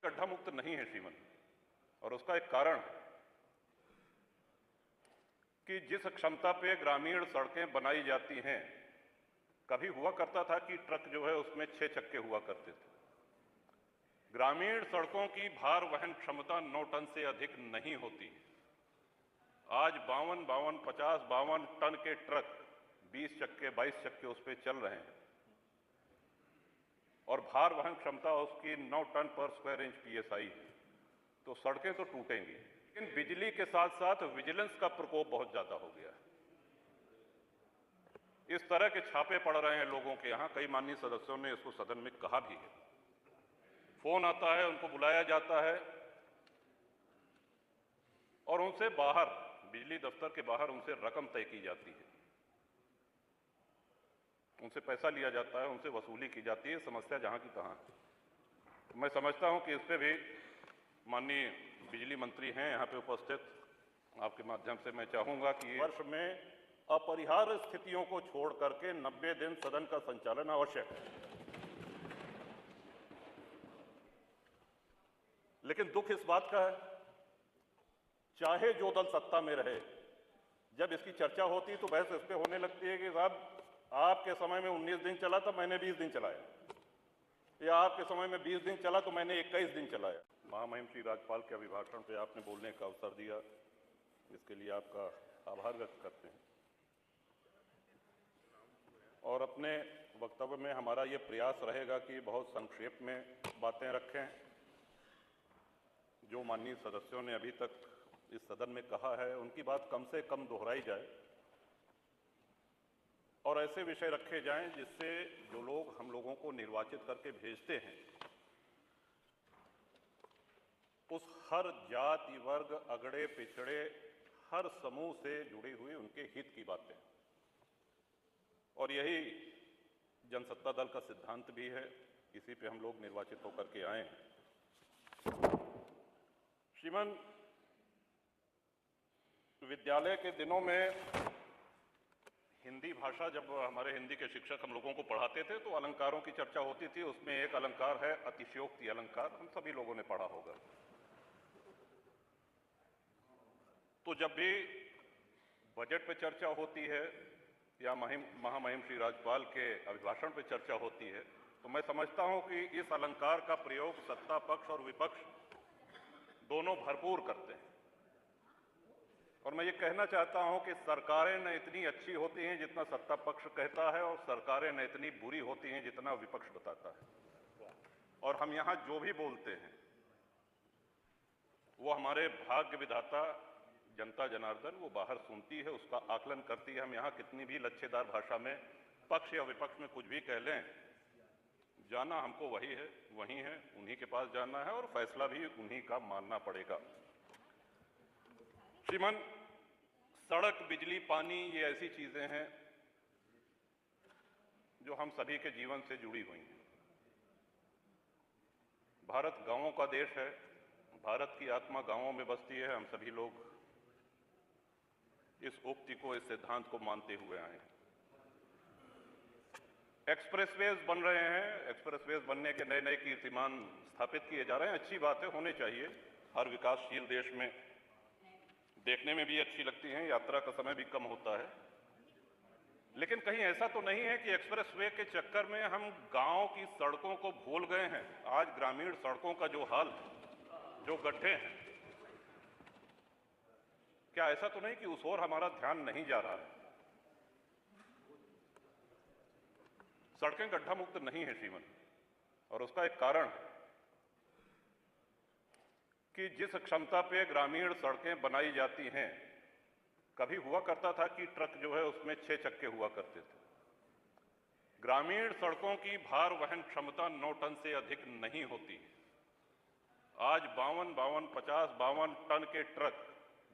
गड्ढा मुक्त नहीं है श्रीमन। और उसका एक कारण कि जिस क्षमता पे ग्रामीण सड़कें बनाई जाती हैं, कभी हुआ करता था कि ट्रक जो है उसमें 6 चक्के हुआ करते थे। ग्रामीण सड़कों की भार वहन क्षमता 9 टन से अधिक नहीं होती। आज 52, 50, 52 टन के ट्रक 20 चक्के 22 चक्के उस पर चल रहे हैं और भार वहन क्षमता उसकी 9 टन पर स्क्वायर इंच PSI है। तो सड़कें तो टूटेंगी, लेकिन बिजली के साथ साथ विजिलेंस का प्रकोप बहुत ज्यादा हो गया है। इस तरह के छापे पड़ रहे हैं लोगों के यहां, कई माननीय सदस्यों ने इसको सदन में कहा भी है। फोन आता है, उनको बुलाया जाता है और उनसे बाहर, बिजली दफ्तर के बाहर उनसे रकम तय की जाती है, उनसे पैसा लिया जाता है, उनसे वसूली की जाती है। समस्या जहां की तहां है। मैं समझता हूं कि इस पे भी माननीय बिजली मंत्री हैं यहां पे उपस्थित, आपके माध्यम से मैं चाहूंगा कि वर्ष में अपरिहार्य स्थितियों को छोड़ करके 90 दिन सदन का संचालन आवश्यक है। लेकिन दुख इस बात का है, चाहे जो दल सत्ता में रहे, जब इसकी चर्चा होती तो बहस इस पे होने लगती है कि साहब आपके समय में 19 दिन चला था, मैंने 20 दिन चलाया, या आपके समय में 20 दिन चला तो मैंने 21 दिन चलाया। महामहिम श्री राज्यपाल के अभिभाषण पे आपने बोलने का अवसर दिया, इसके लिए आपका आभार व्यक्त करते हैं। और अपने वक्तव्य में हमारा ये प्रयास रहेगा कि बहुत संक्षेप में बातें रखें। जो माननीय सदस्यों ने अभी तक इस सदन में कहा है उनकी बात कम से कम दोहराई जाए और ऐसे विषय रखे जाएं जिससे जो लोग हम लोगों को निर्वाचित करके भेजते हैं, उस हर जाति वर्ग अगड़े पिछड़े हर समूह से जुड़ी हुई उनके हित की बातें। और यही जनसत्ता दल का सिद्धांत भी है, इसी पे हम लोग निर्वाचित होकर के आए हैं। श्रीमान, विद्यालय के दिनों में हिंदी भाषा, जब हमारे हिंदी के शिक्षक हम लोगों को पढ़ाते थे तो अलंकारों की चर्चा होती थी। उसमें एक अलंकार है अतिशयोक्ति अलंकार, हम सभी लोगों ने पढ़ा होगा। तो जब भी बजट पे चर्चा होती है या महामहिम श्री राज्यपाल के अभिभाषण पे चर्चा होती है, तो मैं समझता हूं कि इस अलंकार का प्रयोग सत्ता पक्ष और विपक्ष दोनों भरपूर करते हैं। और मैं ये कहना चाहता हूं कि सरकारें न इतनी अच्छी होती हैं जितना सत्ता पक्ष कहता है, और सरकारें न इतनी बुरी होती हैं जितना विपक्ष बताता है। और हम यहां जो भी बोलते हैं वो हमारे भाग्य विधाता जनता जनार्दन वो बाहर सुनती है, उसका आकलन करती है। हम यहां कितनी भी लच्छेदार भाषा में पक्ष या विपक्ष में कुछ भी कह लें, जाना हमको वही है, वही है, उन्हीं के पास जाना है और फैसला भी उन्हीं का मानना पड़ेगा। श्रीमान, सड़क, बिजली, पानी ये ऐसी चीजें हैं जो हम सभी के जीवन से जुड़ी हुई हैं। भारत गांवों का देश है, भारत की आत्मा गांवों में बसती है। हम सभी लोग इस उक्ति को, इस सिद्धांत को मानते हुए आए हैं। एक्सप्रेसवेज बन रहे हैं, एक्सप्रेसवेज बनने के नए नए कीर्तिमान स्थापित किए जा रहे हैं। अच्छी बातें होने चाहिए, हर विकासशील देश में देखने में भी अच्छी लगती हैं, यात्रा का समय भी कम होता है। लेकिन कहीं ऐसा तो नहीं है कि एक्सप्रेसवे के चक्कर में हम गांव की सड़कों को भूल गए हैं। आज ग्रामीण सड़कों का जो हाल, जो गड्ढे हैं, क्या ऐसा तो नहीं कि उस ओर हमारा ध्यान नहीं जा रहा है? सड़कें गड्ढा मुक्त नहीं है श्रीमन। और उसका एक कारण है कि जिस क्षमता पे ग्रामीण सड़कें बनाई जाती हैं, कभी हुआ करता था कि ट्रक जो है उसमें 6 चक्के हुआ करते थे। ग्रामीण सड़कों की भार वहन क्षमता 9 टन से अधिक नहीं होती। आज 52, 50, 52 टन के ट्रक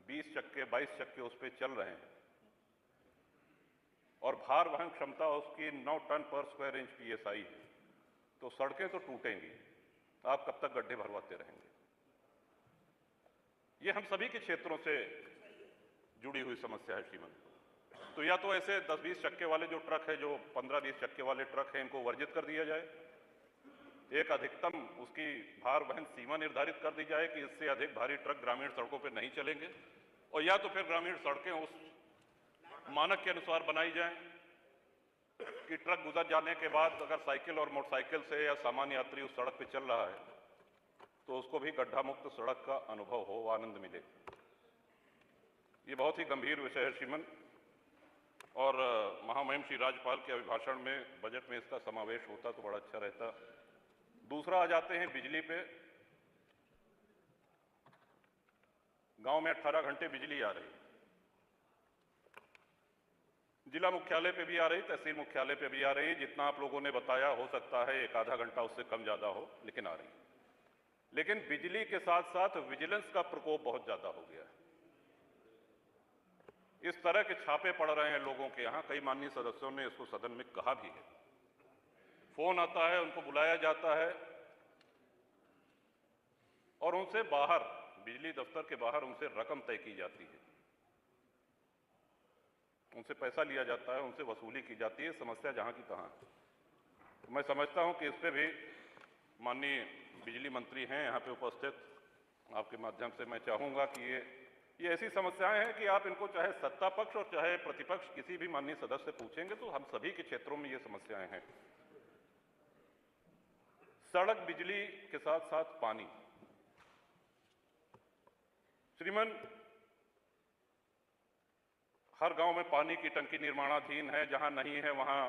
20 चक्के 22 चक्के उस पर चल रहे हैं और भार वहन क्षमता उसकी 9 टन पर स्क्वायर इंच PSI है। तो सड़कें तो टूटेंगी, आप कब तक गड्ढे भरवाते रहेंगे? ये हम सभी के क्षेत्रों से जुड़ी हुई समस्या है श्रीमन। तो या तो ऐसे 10-20 चक्के वाले जो ट्रक है, जो 15-20 चक्के वाले ट्रक हैं, इनको वर्जित कर दिया जाए, एक अधिकतम उसकी भार वहन सीमा निर्धारित कर दी जाए कि इससे अधिक भारी ट्रक ग्रामीण सड़कों पर नहीं चलेंगे, और या तो फिर ग्रामीण सड़कें उस मानक के अनुसार बनाई जाएं कि ट्रक गुजर जाने के बाद अगर साइकिल और मोटरसाइकिल से या सामान्य यात्री उस सड़क पर चल रहा है तो उसको भी गड्ढा मुक्त सड़क का अनुभव हो, आनंद मिले। ये बहुत ही गंभीर विषय है श्रीमन, और महामहिम श्री राज्यपाल के अभिभाषण में बजट में इसका समावेश होता तो बड़ा अच्छा रहता। दूसरा आ जाते हैं बिजली पे। गांव में 18 घंटे बिजली आ रही, जिला मुख्यालय पे भी आ रही, तहसील मुख्यालय पे भी आ रही। जितना आप लोगों ने बताया हो सकता है एक आधा घंटा उससे कम ज्यादा हो, लेकिन आ रही। लेकिन बिजली के साथ साथ विजिलेंस का प्रकोप बहुत ज्यादा हो गया है। इस तरह के छापे पड़ रहे हैं लोगों के यहाँ, कई माननीय सदस्यों ने इसको सदन में कहा भी है। फोन आता है, उनको बुलाया जाता है और उनसे बाहर, बिजली दफ्तर के बाहर उनसे रकम तय की जाती है, उनसे पैसा लिया जाता है, उनसे वसूली की जाती है। समस्या जहां की तहां। तो मैं समझता हूं कि इस पे भी माननीय बिजली मंत्री हैं यहाँ पे उपस्थित, आपके माध्यम से मैं चाहूंगा कि ये ऐसी समस्याएं हैं कि आप इनको चाहे सत्ता पक्ष और चाहे प्रतिपक्ष किसी भी माननीय सदस्य से पूछेंगे तो हम सभी के क्षेत्रों में ये समस्याएं हैं। सड़क, बिजली के साथ साथ पानी। श्रीमन, हर गांव में पानी की टंकी निर्माणाधीन है, जहां नहीं है वहां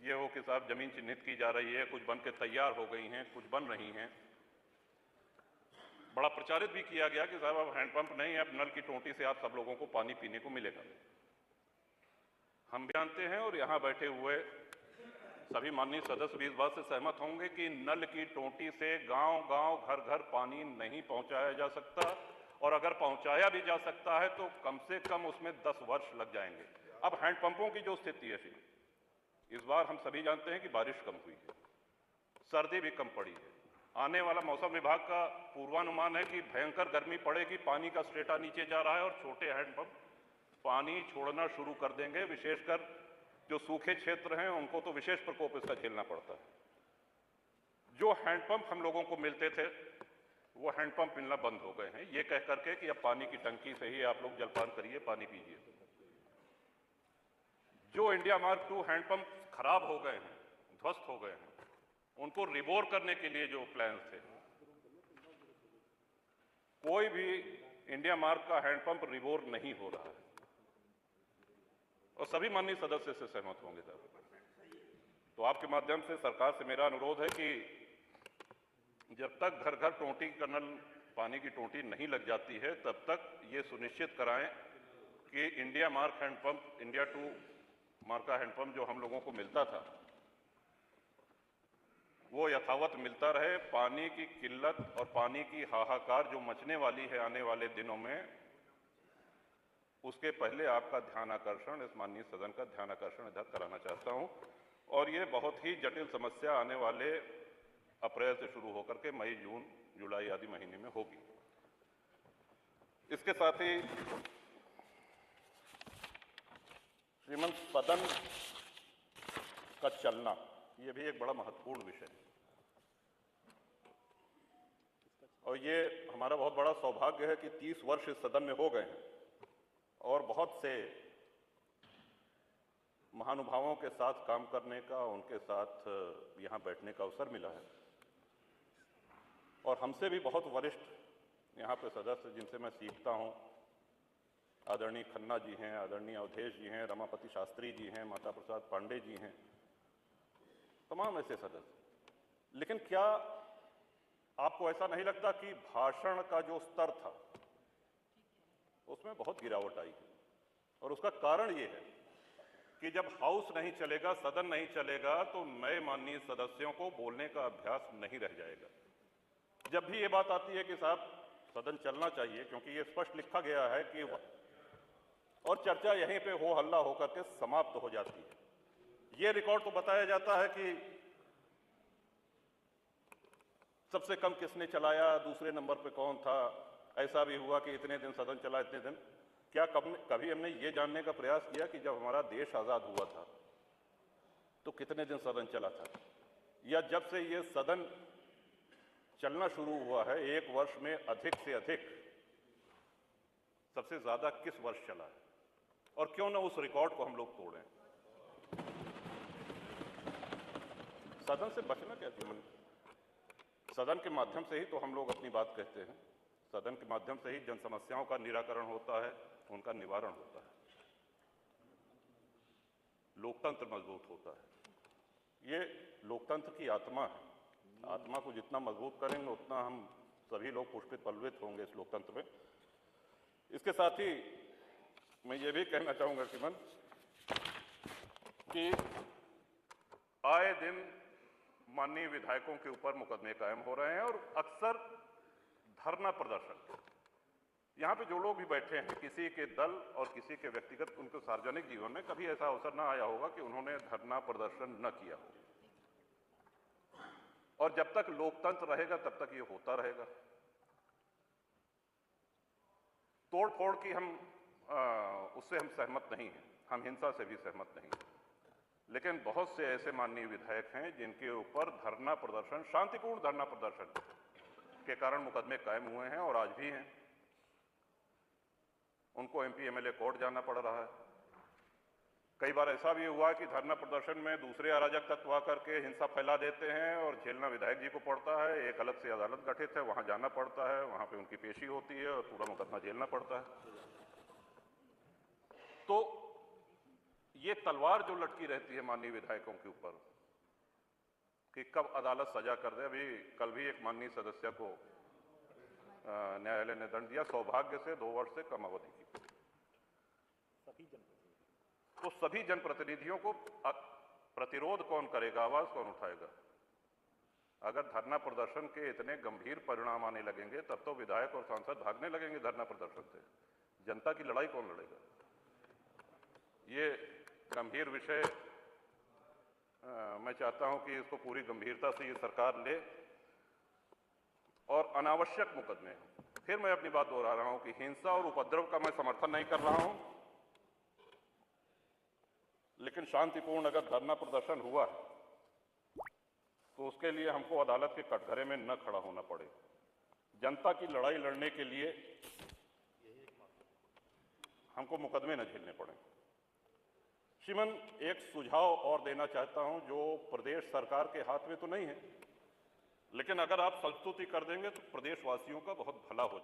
ये हो कि साहब जमीन चिन्हित की जा रही है, कुछ बन के तैयार हो गई हैं, कुछ बन रही हैं। बड़ा प्रचारित भी किया गया कि साहब अब हैंडपंप नहीं है, अब नल की टोंटी से आप सब लोगों को पानी पीने को मिलेगा। हम भी जानते हैं और यहां बैठे हुए सभी माननीय सदस्य भी इस बात से सहमत होंगे कि नल की टोंटी से गांव-गांव, घर-घर पानी नहीं पहुंचाया जा सकता, और अगर पहुंचाया भी जा सकता है तो कम से कम उसमें 10 वर्ष लग जाएंगे। अब हैंडपंपों की जो स्थिति है, इस बार हम सभी जानते हैं कि बारिश कम हुई है, सर्दी भी कम पड़ी है। आने वाला मौसम विभाग का पूर्वानुमान है कि भयंकर गर्मी पड़ेगी, पानी का स्टेटा नीचे जा रहा है और छोटे हैंडपंप पानी छोड़ना शुरू कर देंगे। विशेषकर जो सूखे क्षेत्र हैं उनको तो विशेष प्रकोप इसका झेलना पड़ता है। जो हैंडपंप हम लोगों को मिलते थे वो हैंडपंप मिलना बंद हो गए हैं, ये कह करके कि अब पानी की टंकी से ही आप लोग जलपान करिए, पानी पीजिए। जो इंडिया मार्क 2 हैंडपंप खराब हो गए हैं, ध्वस्त हो गए हैं, उनको रिबोर करने के लिए जो प्लान थे, कोई भी इंडिया मार्क का हैंडपंप रिबोर नहीं हो रहा है, और सभी माननीय सदस्य से सहमत होंगे साहब। तो आपके माध्यम से सरकार से मेरा अनुरोध है कि जब तक घर घर टोंटी का नल, पानी की टोंटी नहीं लग जाती है, तब तक ये सुनिश्चित कराएं कि India mark hand pump, India 2 mark का हैंडपंप जो हम लोगों को मिलता था वो यथावत मिलता रहे। पानी की किल्लत और पानी की हाहाकार जो मचने वाली है आने वाले दिनों में, उसके पहले आपका ध्यान आकर्षण, इस माननीय सदन का ध्यान आकर्षण इधर कराना चाहता हूं। और ये बहुत ही जटिल समस्या आने वाले अप्रैल से शुरू होकर के मई, जून, जुलाई आदि महीने में होगी। इसके साथ ही श्रीमंत सदन का चलना, ये भी एक बड़ा महत्वपूर्ण विषय है, और ये हमारा बहुत बड़ा सौभाग्य है कि 30 वर्ष इस सदन में हो गए हैं और बहुत से महानुभावों के साथ काम करने का, उनके साथ यहाँ बैठने का अवसर मिला है। और हमसे भी बहुत वरिष्ठ यहाँ पे सदस्य जिनसे मैं सीखता हूँ, आदरणीय खन्ना जी हैं, आदरणीय अवधेश जी हैं, रमापति शास्त्री जी हैं, माता प्रसाद पांडे जी हैं, तमाम ऐसे सदस्य। लेकिन क्या आपको ऐसा नहीं लगता कि भाषण का जो स्तर था उसमें बहुत गिरावट आई है? और उसका कारण ये है कि जब हाउस नहीं चलेगा, सदन नहीं चलेगा, तो नए माननीय सदस्यों को बोलने का अभ्यास नहीं रह जाएगा। जब भी ये बात आती है कि साहब सदन चलना चाहिए, क्योंकि ये स्पष्ट लिखा गया है कि, और चर्चा यहीं पे हो हल्ला होकर के समाप्त हो जाती है। ये रिकॉर्ड तो बताया जाता है कि सबसे कम किसने चलाया, दूसरे नंबर पे कौन था, ऐसा भी हुआ कि इतने दिन सदन चला, इतने दिन। क्या कभी हमने ये जानने का प्रयास किया कि जब हमारा देश आजाद हुआ था तो कितने दिन सदन चला था, या जब से ये सदन चलना शुरू हुआ है, एक वर्ष में अधिक से अधिक सबसे ज्यादा किस वर्ष चला है, और क्यों ना उस रिकॉर्ड को हम लोग तोड़ें। सदन से बचना क्या चाहिए? सदन के माध्यम से ही तो हम लोग अपनी बात कहते हैं, सदन के माध्यम से ही जन समस्याओं का निराकरण होता है, उनका निवारण होता है, लोकतंत्र मजबूत होता है। ये लोकतंत्र की आत्मा है। आत्मा को जितना मजबूत करेंगे उतना हम सभी लोग पुष्पित पल्लवित होंगे इस लोकतंत्र में। इसके साथ ही मैं ये भी कहना चाहूंगा श्रीमान कि आए दिन माननीय विधायकों के ऊपर मुकदमे कायम हो रहे हैं और अक्सर धरना प्रदर्शन, यहां पे जो लोग भी बैठे हैं, किसी के दल और किसी के व्यक्तिगत उनके सार्वजनिक जीवन में कभी ऐसा अवसर ना आया होगा कि उन्होंने धरना प्रदर्शन न किया हो, और जब तक लोकतंत्र रहेगा तब तक ये होता रहेगा। तोड़ फोड़ की उससे हम सहमत नहीं हैं, हम हिंसा से भी सहमत नहीं हैं, लेकिन बहुत से ऐसे माननीय विधायक हैं जिनके ऊपर धरना प्रदर्शन, शांतिपूर्ण धरना प्रदर्शन के कारण मुकदमे कायम हुए हैं और आज भी हैं। उनको एमपी एमएलए कोर्ट जाना पड़ रहा है। कई बार ऐसा भी हुआ कि धरना प्रदर्शन में दूसरे अराजक तत्व आकर के हिंसा फैला देते हैं और झेलना विधायक जी को पड़ता है। एक अलग से अदालत गठित है, वहां जाना पड़ता है, वहां पे उनकी पेशी होती है और पूरा मुकदमा झेलना पड़ता है। तो ये तलवार जो लटकी रहती है माननीय विधायकों के ऊपर कि कब अदालत सजा कर दे। अभी कल भी एक माननीय सदस्य को न्यायालय ने दंड दिया, सौभाग्य से 2 वर्ष से कम अवधि की। तो सभी जनप्रतिनिधियों को प्रतिरोध कौन करेगा, आवाज कौन उठाएगा? अगर धरना प्रदर्शन के इतने गंभीर परिणाम आने लगेंगे तब तो विधायक और सांसद भागने लगेंगे धरना प्रदर्शन से। जनता की लड़ाई कौन लड़ेगा? ये गंभीर विषय मैं चाहता हूं कि इसको पूरी गंभीरता से ये सरकार ले और अनावश्यक मुकदमे, फिर मैं अपनी बात दोहरा रहा हूं कि हिंसा और उपद्रव का मैं समर्थन नहीं कर रहा हूं, लेकिन शांतिपूर्ण अगर धरना प्रदर्शन हुआ है तो उसके लिए हमको अदालत के कटघरे में न खड़ा होना पड़े। जनता की लड़ाई लड़ने के लिए हमको मुकदमे न झेलने पड़े। श्रीमान, एक सुझाव और देना चाहता हूं जो प्रदेश सरकार के हाथ में तो नहीं है, लेकिन अगर आप संस्तुति कर देंगे तो प्रदेशवासियों का बहुत भला हो जाएगा।